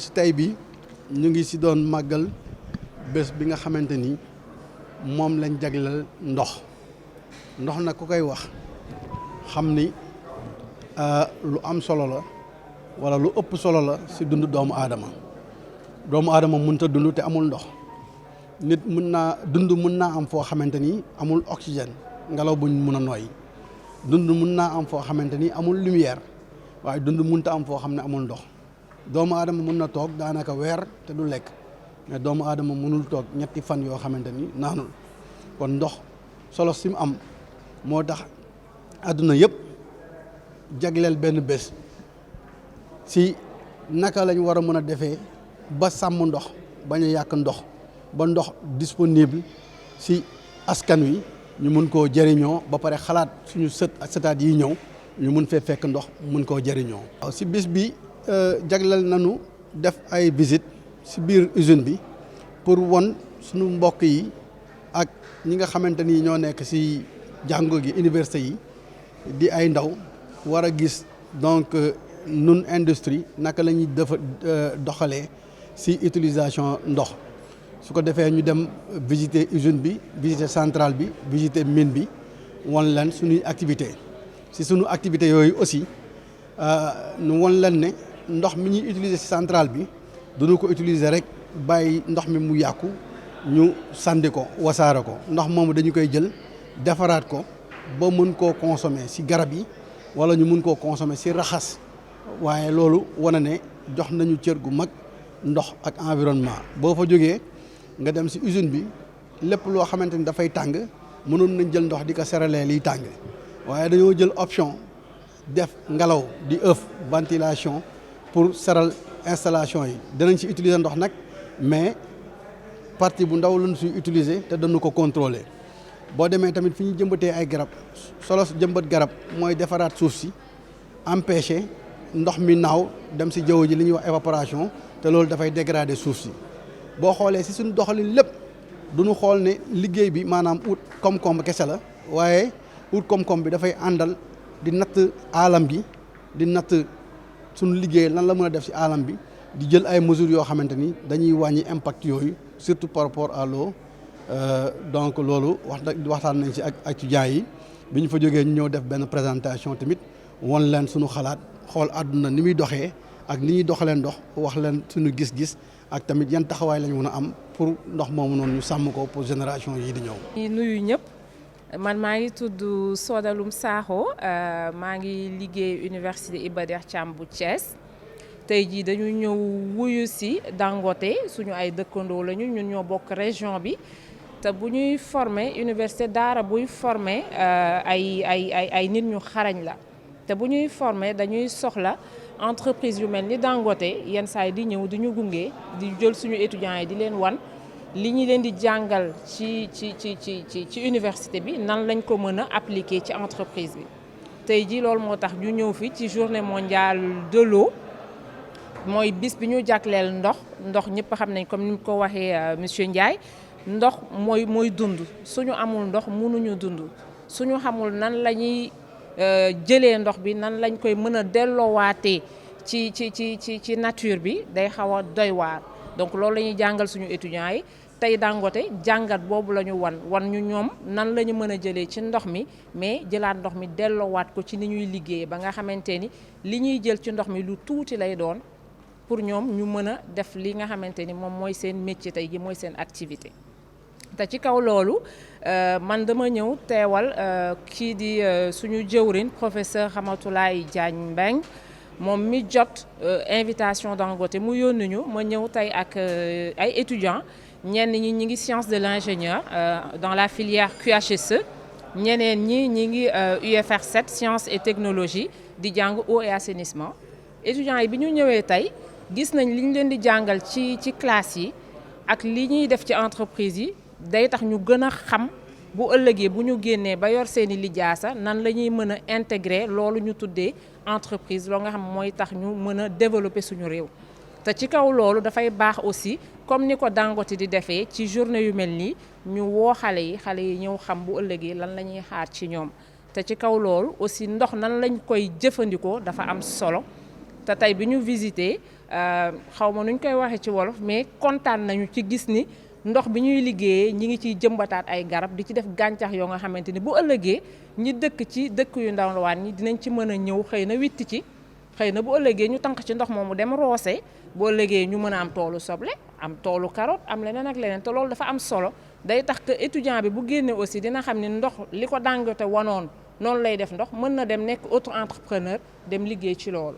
bésu tey bi ñu ngi ci doon màggal bés bi nga xamante ni moom lañ jagleel ndox nag ku koy wax xam ni lu am solo la walla lu ëpp solo la ci dund doomu aadama mënut a dund te amul ndox nit mën naa am foo xamante ni amul oxygène ngelaw buñ mën a nooy dund mën naa am foo xamante ni amul lumière waaye dund mënut a am foo xam ne amul ndox doomu aadama mën na toog daanaka weer te du lekk mais doomu aadama mënul toog ñetti fan yoo xamante ni naanul kon ndox solo si mu am moo tax àdduna yëpp jagleel benn bés si naka lañ war a mën a defee ba sàmm ndox bañ a yàq ndox ba ndox disponible si askan wi ñu mun koo jëriñoo ba pare xalaat suñu sëtaat yi ñëw ñu mun fee fekk ndox mun koo jëriñoo. waaw si bis bi jagleel nañu def ay visite si biir usine bi pour won suñu mbokk yi ak ñi nga xamante ni ñoo nekk si jàngo gi université yi di ay ndaw war a gis donc nun industrie naka la ñuy doxalee si utilisation ndox su ko defee ñu dem visiter usine bi visiter centrale bi visiter mine bi won leen suñuy activité si suñu activité yooyu aussi ñu won leen ne ndox mi ñuy utiliser si centrale bi duñu ko utiliser rek bàyyi ndox mi mu yàqu ñu sànni ko wasaare ko ndox moomu dañu koy jël defaraat ko ba mën koo consommer si garab yi wala ñu mën koo consommer si raxas waaye loolu wane ne jox nañu cër gu mag ndox ak environnement. boo fa jógee nga dem si usine bi lépp loo xamante ni dafay tàng mënoon nañ jël ndox di ko seralee liy tàng waaye dañoo jël option def ngelaw di ventilation pour seral installation yi danañ si utiliser ndox nag mais partie bu ndaw lañ suy utiliser te dañu ko contrôler. boo demee tamit fi ñu jëmbatee ay garab solo jëmbat garab mooy defaraat suuf si empêcher ndox mi naaw dem si jaww ji li ñuy wax évaporation te loolu dafay dégrader suuf si boo xoolee si suñu doxalin lépp duñu xool ne liggéey bi maanaam ut koom-koom kese la waaye ut koom-koom bi dafay àndal di natt alam gi di natt suñu liggéey lan la mën a def si alam bi di jël ay mesures yoo xamante ni dañuy wàññi impact yooyu surtout par rapport à l'eau donc loolu waxtaan nañ ci ak étudiants yi bi ñu fa jógee ñu ñëw def benn présentation tamit won leen suñu xalaat xool àdduna ni muy doxee ak ni ñuy doxalee ndox wax leen suñu gis-gis ak tamit yan taxawaay lañ mën a am pour ndox moomu noonu ñu sàmm ko pour génération yii di ñëw. nuyu ñëpp man maa ngi tudd Soda Loum Sakho maa ngi liggéey université Iba Der Thiam bu Thiès tey jii dañu ñëw wuyu si Dangote suñu ay dëkkandoo lañu ñun ñoo bokk région bi. te bu ñuy former université daara buy former ay nit ñu xarañ la te bu ñuy former dañuy soxla entreprise yu mel ni Dangote yenn saa yi di ñëw di ñu gunge di jël suñu étudiants yi di leen wan li ñu leen di jàngal ci université bi nan lañ ko mën a appliquer ci entreprise bi. tey jii loolu moo tax ñu ñëw fi ci journée mondiale de l'eau mooy bis bi ñu jagleel ndox ñëpp xam nañ comme ni ko waxee monsieur Ndiaye. ndox mooy dund suñu amul ndox mënuñu dund suñu xamul nan la ñuy jëlee ndox bi nan lañ koy mën a delloowaatee ci nature bi day xaw a doy waar donc loolu la ñuy jàngal suñu étudiants yi tey Dangote jàngat boobu la ñu wan ñu ñoom nan la ñu mën a jëlee ci ndox mi mais jëlaat ndox mi delloowaat ko ci ni ñuy liggéey ba nga xamante ni li ñuy jël ci ndox mi lu tuuti lay doon pour ñoom ñu mën a def li nga xamante ni moom mooy seen métier tey gi mooy seen activité. te ci kaw loolu man dama ñëw teewal kii di suñu jëwriñ professeur Ramatoulaye Diagne Mbengue moom mi jot invitation Dangote mu yónni ñu ma ñëw tey ak ay étudiants ñenn ñi ngi sciences de l'ingénieur dans la filière QHSE ñeneen ñi ngi UFR 7 sciences et technologies di jàng eau et assainissement étudiants yi bi ñu ñëwee tey gis nañ li ñu leen di jàngal ci classe yi ak li ñuy def ci entreprise yi day tax ñu gën a xam bu ëllëgee bu ñu génnee ba yor seeni lijaasa nan la ñuy mën a intégrer loolu ñu tuddee entreprise loo nga xam mooy tax ñu mën a développer suñu réew. te ci kaw loolu dafay baax aussi comme ni ko Dangote di defee ci journée yu mel nii ñu woo xale yi ñëw xam bu ëllëgee lan la ñuy xaar ci ñoom te ci kaw loolu aussi ndox nan lañ koy jëfandikoo dafa am solo te tey bi ñu visité xaw ma nuñ koy waxee ci wolof mais kontaan nañu ci gis ni ndox bi ñuy liggéeyee ñi ngi ciy jëmbataat ay garab di ci def gàncax yoo nga xamante ni bu ëllëgee ñi dëkk ci dëkk yu ndawaan ñi dinañ ci mën a ñëw xëy na witti ci xëy na bu ëllëgee ñu tànq ci ndox moomu dem roose bu ëllëgee ñu mën a am toolu soble am toolu carotte am leneen ak leneen te loolu dafa am solo day tax que étudiant bi bu génnee aussi dina xam ni ndox li ko Dangote wanoon noonu lay def ndox mën na dem nekk auto entrepreneur dem liggéey ci loolu.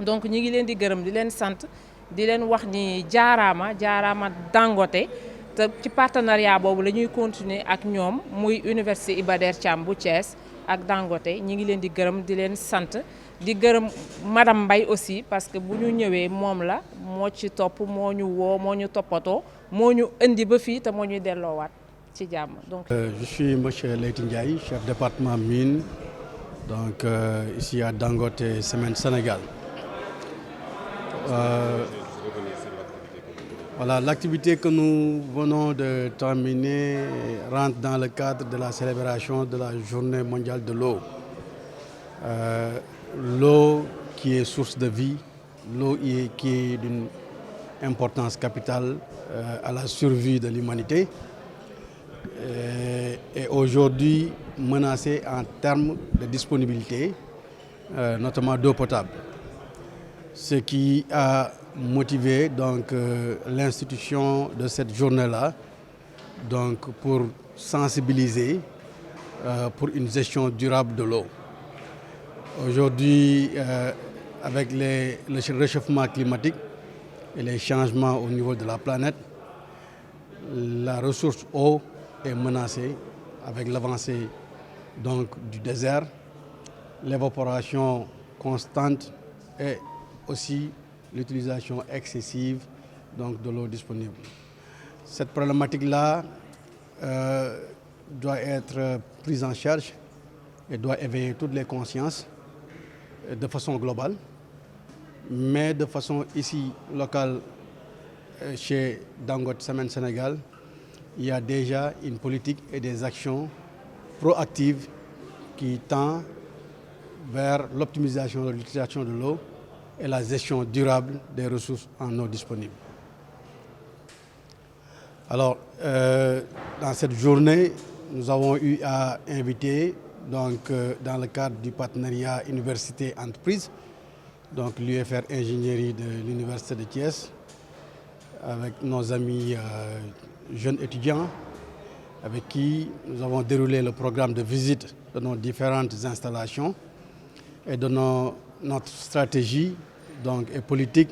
donc ñi ngi leen di gërëm di leen sant di leen wax ni jaaraama Dangote te ci partenariat boobu la ñuy continuer ak ñoom muy université Iba Der Thiam bu Thiès ak Dangote ñi ngi leen di gërëm di leen sant di gërëm madame Mbaye aussi parce que bu ñu ñëwee moom la moo ci topp moo ñu woo moo ñu toppatoo moo ñu indi ba fii te moo ñuy delloowaat ci jàmm. Donc je suis monsieur Leyti Ndiaye, chef département mine donc ici à Dangote Cement Sénégal. Voilà, l'activité que nous venons de terminer rentre dans le cadre de la célébration de la Journée mondiale de l'eau. L'eau qui est source de vie, l'eau qui est d'une importance capitale à la survie de l'humanité et aujourd'hui menacée en termes de disponibilité, notamment d'eau potable. Ce qui a motivé donc l'institution de cette journée-là donc pour sensibiliser pour une gestion durable de l'eau. Aujourd'hui, avec le réchauffement climatique et les changements au niveau de la planète, la ressource eau est menacée avec l'avancée donc du désert, l'évaporation constante et aussi l'utilisation excessive donc, de l'eau disponible. Cette problématique-là doit être prise en charge et doit éveiller toutes les consciences de façon globale, mais de façon ici locale chez Dangote Cement Sénégal, il y a déjà une politique et des actions proactives qui tendent vers l'optimisation de l'utilisation de l'eau et la gestion durable des ressources en eau disponibles. Alors, dans cette journée, nous avons eu à inviter, donc, dans le cadre du partenariat université-entreprise, donc l'UFR Ingénierie de l'Université de Thiès, avec nos amis jeunes étudiants, avec qui nous avons déroulé le programme de visite de nos différentes installations et de notre stratégie donc, et politique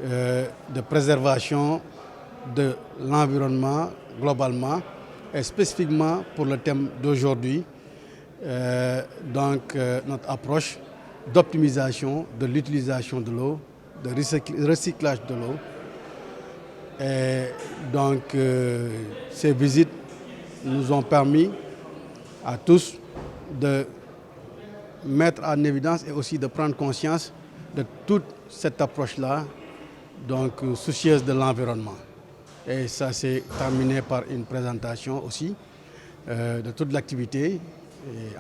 de préservation de l'environnement globalement et spécifiquement pour le thème d'aujourd'hui, notre approche d'optimisation de l'utilisation de l'eau, de recyclage de l'eau. Et donc ces visites nous ont permis à tous de mettre en évidence et aussi de prendre conscience de toute cette approche-là, donc soucieuse de l'environnement. Et ça s'est terminé par une présentation aussi de toute l'activité,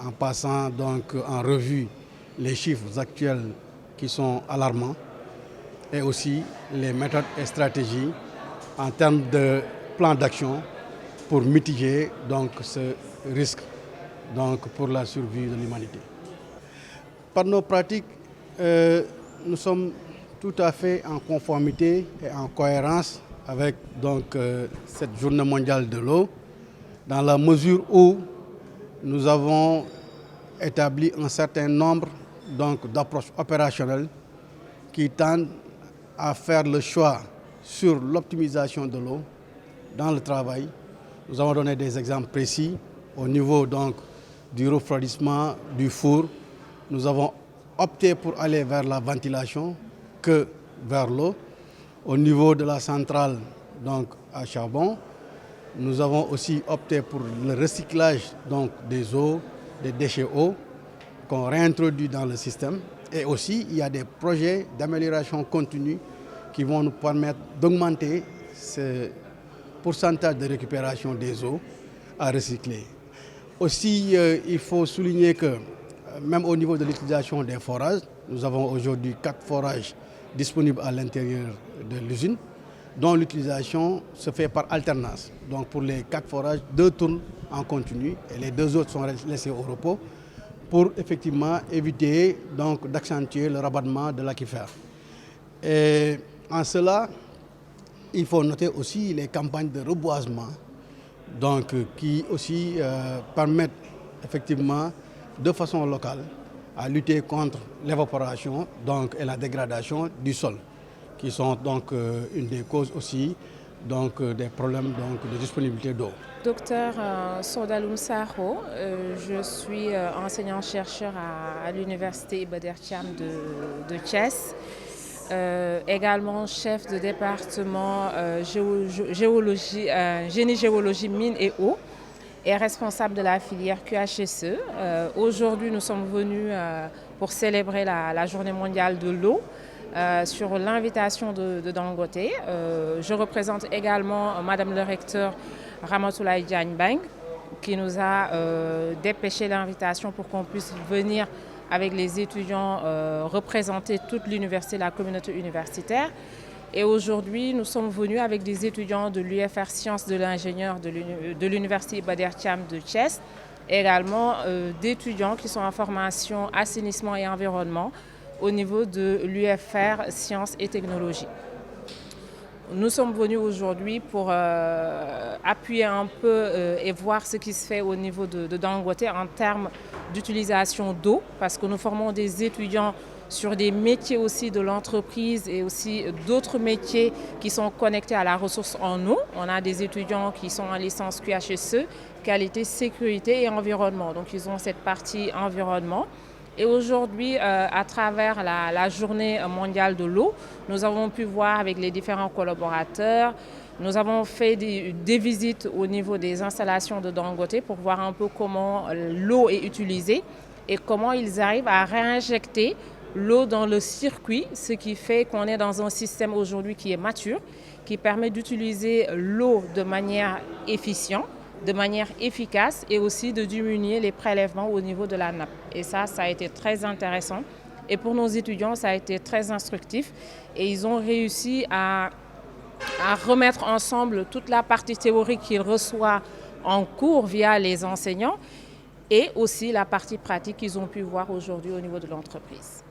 en passant donc en revue les chiffres actuels qui sont alarmants et aussi les méthodes et stratégies en termes de plan d'action pour mitiger donc, ce risque donc, pour la survie de l'humanité. Par nos pratiques, nous sommes tout à fait en conformité et en cohérence avec donc, cette journée mondiale de l'eau, dans la mesure où nous avons établi un certain nombre d'approches opérationnelles qui tendent à faire le choix sur l'optimisation de l'eau dans le travail. Nous avons donné des exemples précis au niveau donc, du refroidissement du four. Nous avons opté pour aller vers la ventilation que vers l'eau. Au niveau de la centrale donc, à charbon, nous avons aussi opté pour le recyclage donc, des eaux, des déchets eau qu'on réintroduit dans le système. Et aussi, il y a des projets d'amélioration continue qui vont nous permettre d'augmenter ce pourcentage de récupération des eaux à recycler. Aussi, il faut souligner que même au niveau de l'utilisation des forages, nous avons aujourd'hui 4 forages disponibles à l'intérieur de l'usine, dont l'utilisation se fait par alternance. Donc pour les 4 forages, 2 tournent en continu et les 2 autres sont laissés au repos pour effectivement éviter donc d'accentuer le rabattement de l'aquifère. Et en cela, il faut noter aussi les campagnes de reboisement donc, qui aussi permettent effectivement de façon locale à lutter contre l'évaporation donc, et la dégradation du sol, qui sont donc une des causes aussi donc, des problèmes donc, de disponibilité d'eau. Docteur Sodaloum Sakho, je suis enseignant-chercheur à l'université Iba Der Thiam de Thiès. Également chef de département génie géologie mines et eau et responsable de la filière QHSE. Aujourd'hui, nous sommes venus pour célébrer la journée mondiale de l'eau sur l'invitation de Dangote. Je représente également Madame le recteur Ramatoulaye Diagne Bang qui nous a dépêché l'invitation pour qu'on puisse venir avec les étudiants représenter toute l'université, la communauté universitaire. Et aujourd'hui, nous sommes venus avec des étudiants de l'UFR Sciences de l'ingénieur de l'université Iba Der Thiam de Thiès, et également d'étudiants qui sont en formation assainissement et environnement au niveau de l'UFR Sciences et Technologies. Nous sommes venus aujourd'hui pour appuyer un peu et voir ce qui se fait au niveau de Dangote en termes d'utilisation d'eau, parce que nous formons des étudiants sur des métiers aussi de l'entreprise et aussi d'autres métiers qui sont connectés à la ressource en eau. On a des étudiants qui sont en licence QHSE, qualité, sécurité et environnement. Donc ils ont cette partie environnement. Et aujourd'hui, à travers la journée mondiale de l'eau, nous avons pu voir avec les différents collaborateurs, nous avons fait des visites au niveau des installations de Dangote pour voir un peu comment l'eau est utilisée et comment ils arrivent à réinjecter l'eau dans le circuit, ce qui fait qu'on est dans un système aujourd'hui qui est mature, qui permet d'utiliser l'eau de manière efficiente, de manière efficace et aussi de diminuer les prélèvements au niveau de la nappe. Et ça a été très intéressant. Et pour nos étudiants, ça a été très instructif. Et ils ont réussi à remettre ensemble toute la partie théorique qu'ils reçoivent en cours via les enseignants et aussi la partie pratique qu'ils ont pu voir aujourd'hui au niveau de l'entreprise.